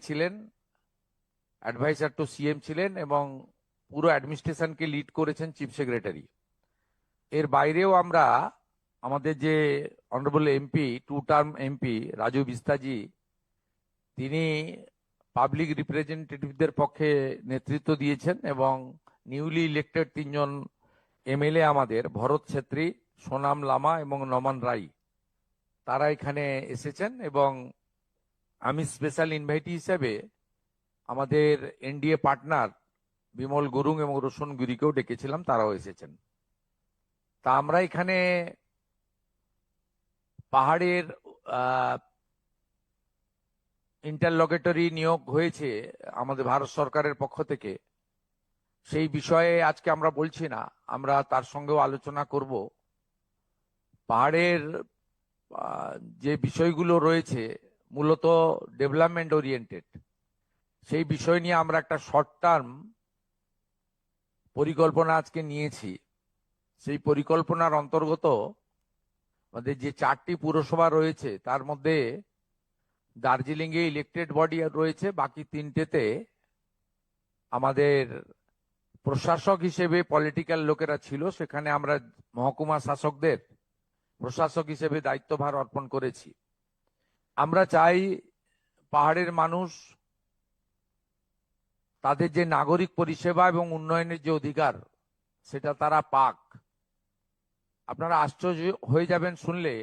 ছিলেন, adviser two CM ছিলেন এবং পুরো অ্যাডমিনিস্ট্রেশনকে লিড করেছেন চিফ সেক্রেটারি। এর বাইরেও আমরা আমাদের যে honourable MP, 2 term MP Raju Bista ji, তিনি পাবলিক রিপ্রেজেন্টেটিভদের পক্ষে নেতৃত্ব দিয়েছেন এবং নিউলি ইলেক্টেড 3জন এমএলএ আমাদের ভরত ছেত্রী, সোনাম লামা এবং নমন রাই, তারা এখানে এসেছেন এবং আমি স্পেশাল ইনভাইটি হিসেবে আমাদের এনডিএ পার্টনার বিমল গুরুং এবং রোশন গুরিকেও ডেকেছিলাম, তারাও এসেছেন। তা আমরা এখানে পাহাড়ের ইন্টারলকেটরি নিয়োগ হয়েছে আমাদের ভারত সরকারের পক্ষ থেকে, সেই বিষয়ে আজকে আমরা বলছি না, আমরা তার সঙ্গেও আলোচনা করব। পাহাড়ের যে বিষয়গুলো রয়েছে মূলত ডেভেলপমেন্ট ওরিয়েন্টেড, সেই বিষয় নিয়ে আমরা একটা শর্ট টার্ম পরিকল্পনা আজকে নিয়েছি। সেই পরিকল্পনার অন্তর্গত আমাদের যে 4টি পুরসভা রয়েছে তার মধ্যে দার্জিলিং এ ইলেক্টেড বডি রয়েছে, বাকি 3টেতে আমাদের প্রশাসক হিসেবে পলিটিক্যাল লোকেরা ছিল, সেখানে আমরা মহকুমা শাসকদের প্রশাসক হিসেবে দায়িত্বভার অর্পণ করেছি। আমরা চাই পাহাড়ের মানুষ তাদের যে নাগরিক পরিষেবা এবং উন্নয়নের যে অধিকার সেটা তারা পাক। আপনারা আশ্চর্য হয়ে যাবেন শুনলে,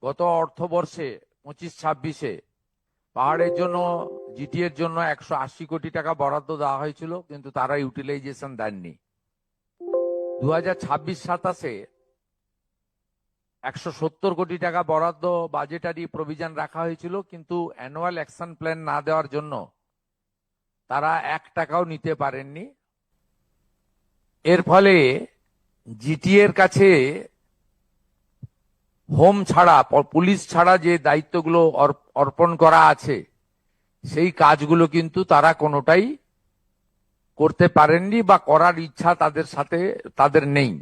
গত অর্থবর্ষে 25-26-এ পাহাড়ের জন্য জিটি এর জন্য 180 কোটি টাকা বরাদ্দ দেওয়া হয়েছিল, কিন্তু তারা ইউটিলাইজেশন দেননি। 2026-27-এ 170 কোটি টাকা বরাদ্দ বাজেটারি প্রভিশন রাখা হয়েছিল, কিন্তু অ্যানুয়াল অ্যাকশন প্ল্যান না দেওয়ার জন্য তারা 1 টাকাও নিতে পারেননি। এর ফলে জিটি এর কাছে হোম ছাড়া, পুলিশ ছাড়া যে দায়িত্বগুলো অর্পণ করা আছে সেই কাজগুলো কিন্তু তারা কোনোটাই করতে পারেননি বা করার ইচ্ছা তাদের নেই।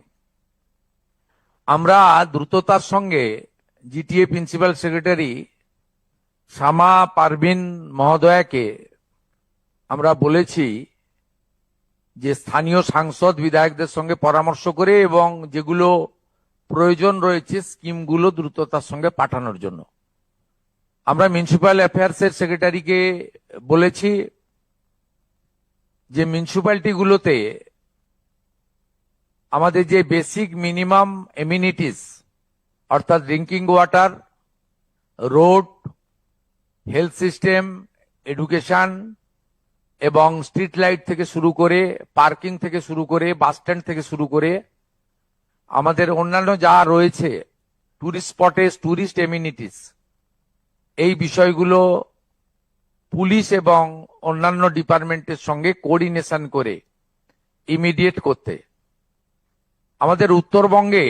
আমরা দ্রুততার সঙ্গে GTA principal secretary Shama Parveen মহোদয়াকে আমরা বলেছি যে স্থানীয় সাংসদ বিধায়কদের সঙ্গে পরামর্শ করে এবং যেগুলো প্রয়োজন রয়েছে স্কিমগুলো দ্রুততার সঙ্গে পাঠানোর জন্য। আমরা মিউনিসিপ্যাল অ্যাফেয়ার্সের সেক্রেটারিকে বলেছি যে মিউনিসিপ্যালিটিগুলোতে আমাদের যে বেসিক মিনিমাম এমিনিটিস অর্থাৎ drinking water, road, health system, education এবং স্ট্রিট লাইট থেকে শুরু করে, পার্কিং থেকে শুরু করে, বাস স্ট্যান্ড থেকে শুরু করে আমাদের অন্যান্য যা রয়েছে টুরিস্ট স্পটেস, টুরিস্ট এমিনিটিস, এই বিষয়গুলো পুলিশ এবং অন্যান্য ডিপার্টমেন্টের সঙ্গে কোঅর্ডিনেশন করে ইমিডিয়েট করতে। আমাদের উত্তরবঙ্গে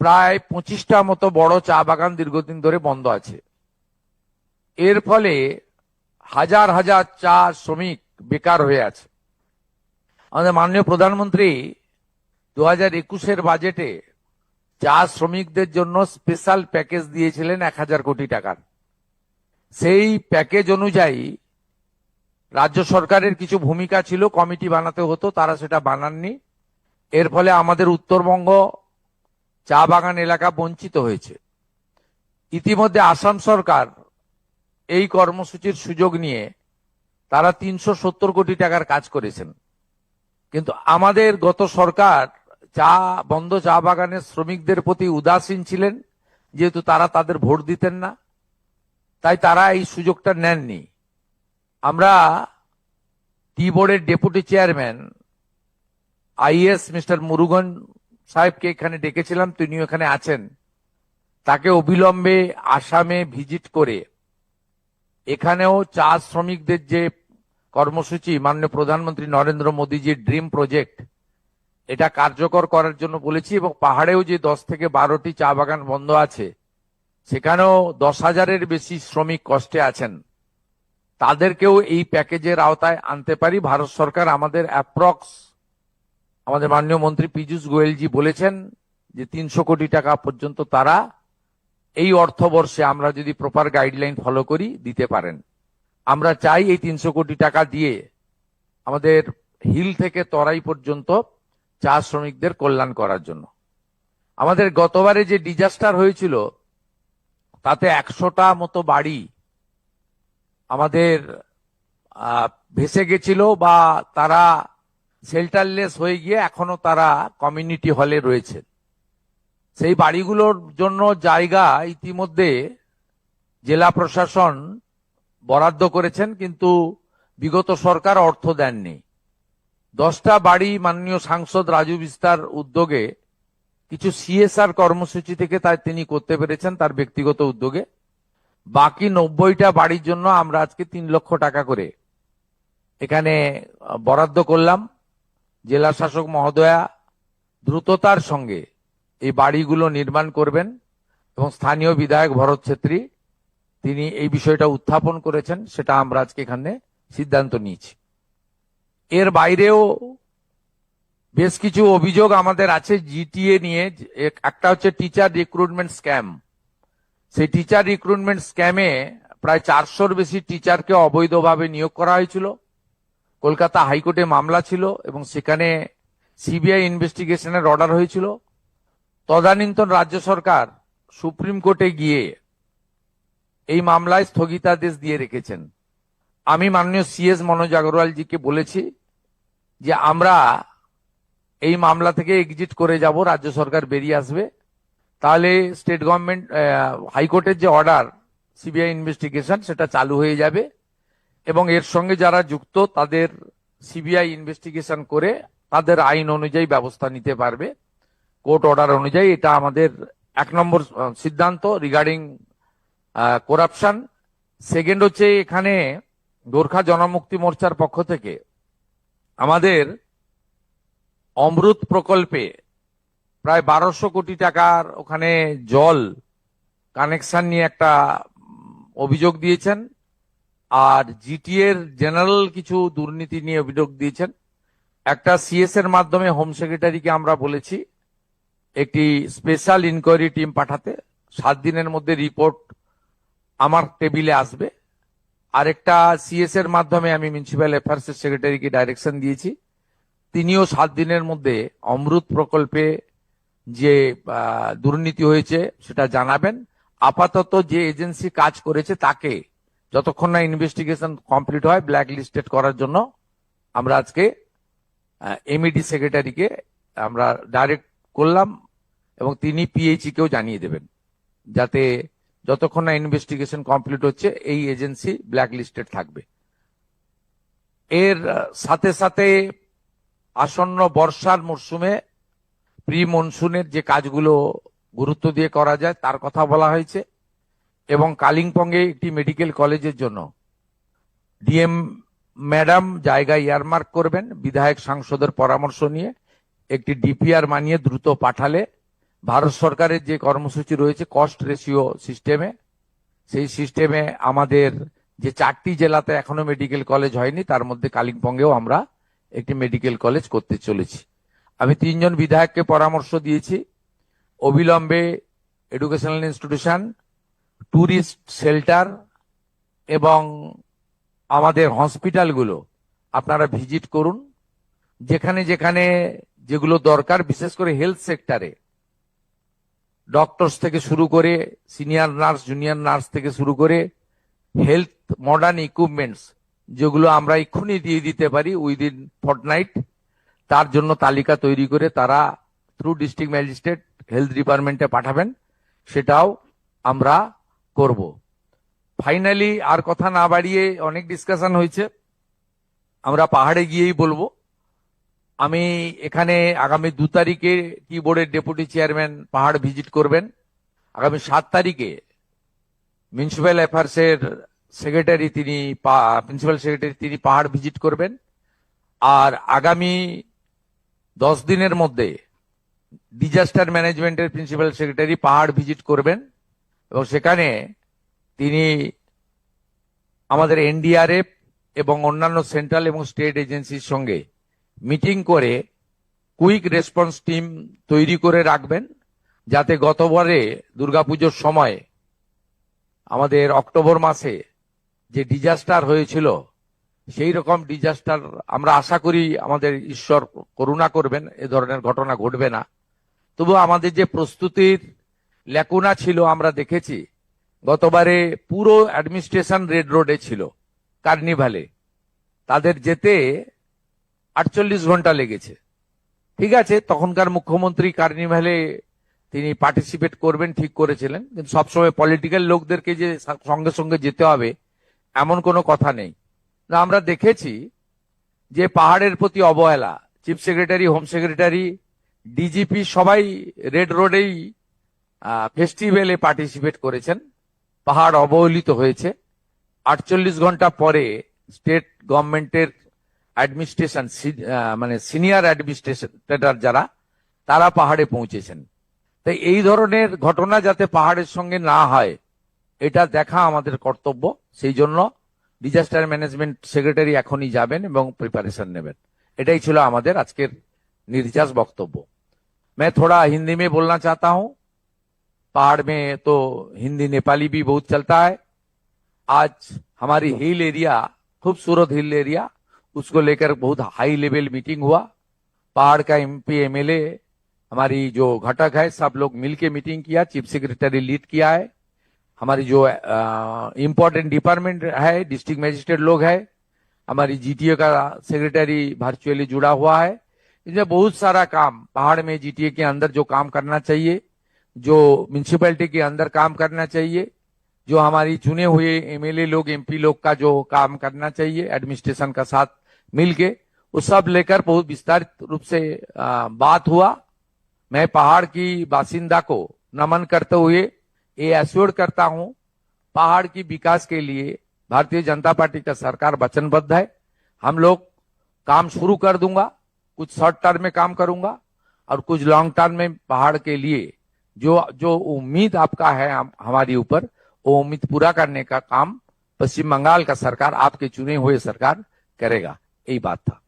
প্রায় 25টা মতো বড় চা বাগান দীর্ঘদিন ধরে বন্ধ আছে। এর ফলে হাজার হাজার চা শ্রমিক বেকার হয়ে আছে। আমাদের মাননীয় প্রধানমন্ত্রী 2021-এর বাজেটে চা শ্রমিকদের জন্য স্পেশাল প্যাকেজ দিয়েছিলেন 1000 কোটি টাকার। সেই প্যাকেজ অনুযায়ী রাজ্য সরকারের কিছু ভূমিকা ছিল, কমিটি বানাতে হতো, তারা সেটা বানাননি। এর ফলে আমাদের উত্তরবঙ্গ চা বাগান এলাকা বঞ্চিত হয়েছে। ইতিমধ্যে আসাম সরকার এই কর্মসূচির সুযোগ নিয়ে তারা 370 কোটি টাকার কাজ করেছেন, কিন্তু আমাদের গত সরকার বন্ধ চা বাগানের শ্রমিকদের প্রতি উদাসীন ছিলেন, যেহেতু তারা তাদের ভোট দিতেন না, তাই তারা এই সুযোগটা নেননি। আমরা টি বোর্ডের deputy chairman is mister Murugan সাহেবকে এখানে ডেকেছিলাম, তিনিও এখানে আছেন। তাকে অবিলম্বে আসামে ভিজিট করে এখানেও চা শ্রমিকদের যে কর্মসূচি মাননীয় প্রধানমন্ত্রী নরেন্দ্র মোদীজির ড্রিম প্রজেক্ট, এটা কার্যকর করার জন্য বলেছি। এবং পাহাড়েও যে 10 থেকে 12টি চা বাগান বন্ধ আছে, সেখানেও 10,000-এর বেশি শ্রমিক কষ্টে আছেন, তাদেরকেও এই প্যাকেজের আওতায় আনতে পারি। ভারত সরকার আমাদের অ্যাপ্রক্স, আমাদের মাননীয় মন্ত্রী পীযূষ গোয়েলজি বলেছেন যে 300 কোটি টাকা পর্যন্ত তারা এই অর্থবর্ষে, আমরা যদি প্রপার গাইডলাইন ফলো করি, দিতে পারেন। আমরা চাই এই 300 কোটি টাকা দিয়ে আমাদের হিল থেকে তরাই পর্যন্ত চা শ্রমিকদের কল্যাণ করার জন্য। আমাদের গতবারে যে ডিজাস্টার হয়েছিল তাতে 100টা মতো বাড়ি আমাদের ভেসে গেছিল বা তারা শেল্টারলেস হয়ে গিয়ে এখনো তারা কমিউনিটি হলে রয়েছে। সেই বাড়িগুলোর জন্য জায়গা ইতিমধ্যে জেলা প্রশাসন বরাদ্দ করেছেন, কিন্তু বিগত সরকার অর্থ দেননি। 10টা বাড়ি মাননীয় সাংসদ রাজু বিস্তার উদ্যোগে কিছু সিএসআর কর্মসূচি থেকে তিনি করতে পেরেছেন তার ব্যক্তিগত উদ্যোগে। বাকি 90টা বাড়ির জন্য আমরা আজকে 3 লক্ষ টাকা করে এখানে বরাদ্দ করলাম। জেলা শাসক মহোদয়া দ্রুততার সঙ্গে এই বাড়িগুলো নির্মাণ করবেন এবং স্থানীয় বিধায়ক ভরত ছেত্রী তিনি এই বিষয়টা উত্থাপন করেছেন, সেটা আমরা আজকে এখানে সিদ্ধান্ত নিয়েছি। এর বাইরেও বেশ কিছু অভিযোগ আমাদের আছে জিটিএ নিয়ে। একটা হচ্ছে টিচার রিক্রুটমেন্ট স্ক্যাম। সেই টিচার রিক্রুটমেন্ট স্ক্যামে প্রায় 400-র বেশি টিচারকে অবৈধভাবে নিয়োগ করা হয়েছিল। কলকাতা হাইকোর্টে মামলা ছিল এবং সেখানে সিবিআই ইনভেস্টিগেশনের অর্ডার হয়েছিল। তদানীন্তন রাজ্য সরকার সুপ্রিম কোর্টে গিয়ে এই মামলায় স্থগিতাদেশ দিয়ে রেখেছেন। আমি মাননীয় সিএস মনোজ আগরওয়ালজিকে বলেছি যে আমরা এই মামলা থেকে এক্সিট করে যাব, রাজ্য সরকার বেরিয়ে আসবে, তাহলে স্টেট গভর্নমেন্ট হাইকোর্টের যে অর্ডার সিবিআই ইনভেস্টিগেশন সেটা চালু হয়ে যাবে এবং এর সঙ্গে যারা যুক্ত তাদের সিবিআই ইনভেস্টিগেশন করে তাদের আইন অনুযায়ী ব্যবস্থা নিতে পারবে কোর্ট অর্ডার অনুযায়ী। এটা আমাদের 1 নম্বর সিদ্ধান্ত রিগার্ডিং করাপশন। সেকেন্ড হচ্ছে এখানে গোর্খা জনমুক্তি মোর্চার পক্ষ থেকে আমাদের অমৃত প্রকল্পে প্রায় 1200 কোটি টাকার ওখানে জল কানেকশন নিয়ে একটা অভিযোগ দিয়েছেন, আর জিটিএর জেনারেল কিছু দুর্নীতি নিয়ে অভিযোগ দিয়েছেন। একটা সিএস এর মাধ্যমে হোম সেক্রেটারিকে আমরা বলেছি একটি স্পেশাল ইনকোয়ারি টিম পাঠাতে, 7 দিনের মধ্যে রিপোর্ট আমার টেবিলে আসবে। আরেকটা সিএস এর মাধ্যমে আমি মিউনিসিপ্যাল অ্যাফেয়ার্স এর সেক্রেটারিকে ডাইরেকশন দিয়েছি, তিনিও 7 দিনের মধ্যে অমৃত প্রকল্পে যে দুর্নীতি হয়েছে সেটা জানাবেন। আপাতত যে এজেন্সি কাজ করেছে তাকে যতক্ষণ না ইনভেস্টিগেশন কমপ্লিট হয় ব্ল্যাক লিস্টেড করার জন্য আমরা আজকে এমইডি সেক্রেটারিকে আমরা ডাইরেক্ট করলাম এবং তিনি পিএইচই কেও জানিয়ে দেবেন যাতে যতক্ষণ না ইনভেস্টিগেশন কমপ্লিট হচ্ছে এই এজেন্সি ব্ল্যাক লিস্টেড থাকবে। এর সাথে সাথে আসন্ন বর্ষার মরশুমে প্রি মনসুনের যে কাজগুলো গুরুত্ব দিয়ে করা যায় তার কথা বলা হয়েছে এবং কালিম্পংয়ে একটি মেডিকেল কলেজের জন্য ডিএম ম্যাডাম জায়গা ইয়ারমার্ক করবেন, বিধায়ক সাংসদের পরামর্শ নিয়ে একটি ডিপিআর বানিয়ে দ্রুত পাঠালে ভারত সরকারের যে কর্মসূচি রয়েছে কস্ট রেশিও সিস্টেমে, সেই সিস্টেমে আমাদের যে 4টি জেলাতে এখনো মেডিকেল কলেজ হয়নি তার মধ্যে কালিম্পংয়েও আমরা একটি মেডিকেল কলেজ করতে চলেছি। আমি 3 জন বিধায়ককে পরামর্শ দিয়েছি অবিলম্বে এডুকেশনাল ইনস্টিটিউশন, ট্যুরিস্ট শেল্টার এবং আমাদের হসপিটালগুলো আপনারা ভিজিট করুন। যেখানে যেখানে যেগুলো দরকার, বিশেষ করে হেলথ সেক্টরে ডক্টরস থেকে শুরু করে সিনিয়র নার্স, জুনিয়র নার্স থেকে শুরু করে হেলথ মডার্ন ইকুইপমেন্টস যেগুলো আমরা এক্ষুনি দিয়ে দিতে পারি উইদিন ফর্টনাইট, তার জন্য তালিকা তৈরি করে তারা থ্রু ডিস্ট্রিক্ট ম্যাজিস্ট্রেট হেলথ ডিপার্টমেন্টে পাঠাবেন, সেটাও আমরা করব। ফাইনালি আর কথা না বাড়িয়ে, অনেক ডিসকাশন হয়েছে, আমরা পাহাড়ে গিয়েই বলবো। আমি এখানে আগামী 2 তারিখে টি বোর্ডের ডেপুটি চেয়ারম্যান পাহাড় ভিজিট করবেন, আগামী 7 তারিখে মিউনিসিপ্যাল অ্যাফেয়ার্স এর সেক্রেটারি প্রিন্সিপাল সেক্রেটারি তিনি পাহাড় ভিজিট করবেন, আর আগামী 10 দিনের মধ্যে ডিজাস্টার ম্যানেজমেন্টের প্রিন্সিপাল সেক্রেটারি পাহাড় ভিজিট করবেন এবং সেখানে তিনি আমাদের এনডিআরএফ এবং অন্যান্য সেন্ট্রাল এবং স্টেট এজেন্সির সঙ্গে মিটিং করে কুইক রেসপন্স টিম তৈরি করে রাখবেন, যাতে গতবারে দুর্গাপুজোর সময় আমাদের অক্টোবর মাসে যে ডিজাস্টার হয়েছিল সেই রকম ডিজাস্টার আমরা আশা করি আমাদের ঈশ্বর করুণা করবেন, এ ধরনের ঘটনা ঘটবে না। তবু আমাদের যে প্রস্তুতির ল্যাকুনা ছিল আমরা দেখেছি, গতবারে পুরো অ্যাডমিনিস্ট্রেশন রেড রোডে ছিল কার্নিভালে, তাদের যেতে 48 ঘন্টা লেগেছে। ঠিক আছে, তখনকার মুখ্যমন্ত্রী কার্নিভালে তিনি পার্টিসিপেট করবেন ঠিক করেছিলেন, কিন্তু সবসময় পলিটিক্যাল লোকদেরকে যে সঙ্গে সঙ্গে যেতে হবে এমন কোনো কথা নেই। না, আমরা দেখেছি যে পাহাড়ের প্রতি অবহেলা, chief secretary, home secretary, DGP সবাই রেড রোডেই ফেস্টিভ্যালে পার্টিসিপেট করেছেন, পাহাড় অবহেলিত হয়েছে। 48 ঘন্টা পরে স্টেট গভর্নমেন্টের অ্যাডমিনিস্ট্রেশন মানে সিনিয়র অ্যাডমিনিস্ট্রেটর যারা, তারা পাহাড়ে পৌঁছেছেন। তাই এই ধরনের ঘটনা যাতে পাহাড়ের সঙ্গে না হয় এটা দেখা আমাদের কর্তব্য। সেই জন্য ডিজাস্টার ম্যানেজমেন্ট সেক্রেটারি এখনই যাবেন এবং প্রিপারেশন নেবেন। এটাই ছিল আমাদের আজকের निर्जास वक्तव्य। मैं थोड़ा हिंदी में बोलना चाहता हूं। पहाड़ में तो हिंदी नेपाली भी बहुत चलता है। आज हमारी हिल एरिया, खूबसूरत हिल एरिया, उसको लेकर बहुत हाई लेवल मीटिंग हुआ। पहाड़ का एमपी एमएलए, हमारी जो घटक है, सब लोग मिलके मीटिंग किया, चीफ सेक्रेटरी लीड किया है। हमारी जो इम्पोर्टेंट डिपार्टमेंट है, डिस्ट्रिक्ट मजिस्ट्रेट लोग है, हमारी जीटीए का सेक्रेटरी वर्चुअली जुड़ा हुआ है। इसमें बहुत सारा काम पहाड़ में जीटीए के अंदर जो काम करना चाहिए, जो म्यूनिसिपैलिटी के अंदर काम करना चाहिए, जो हमारी चुने हुए एमएलए लोग, एमपी लोग का जो काम करना चाहिए एडमिनिस्ट्रेशन का साथ मिलके, वो सब लेकर बहुत विस्तारित रूप से बात हुआ। मैं पहाड़ की बासिंदा को नमन करते हुए ये एश्योर करता हूं, पहाड़ की विकास के लिए भारतीय जनता पार्टी का सरकार वचनबद्ध है। हम लोग काम शुरू कर दूंगा, कुछ शॉर्ट टर्म में काम करूंगा और कुछ लॉन्ग टर्म में पहाड़ के लिए जो जो उम्मीद आपका है हमारी ऊपर, वो उम्मीद पूरा करने का काम पश्चिम बंगाल का सरकार, आपके चुने हुए सरकार करेगा। यही बात था।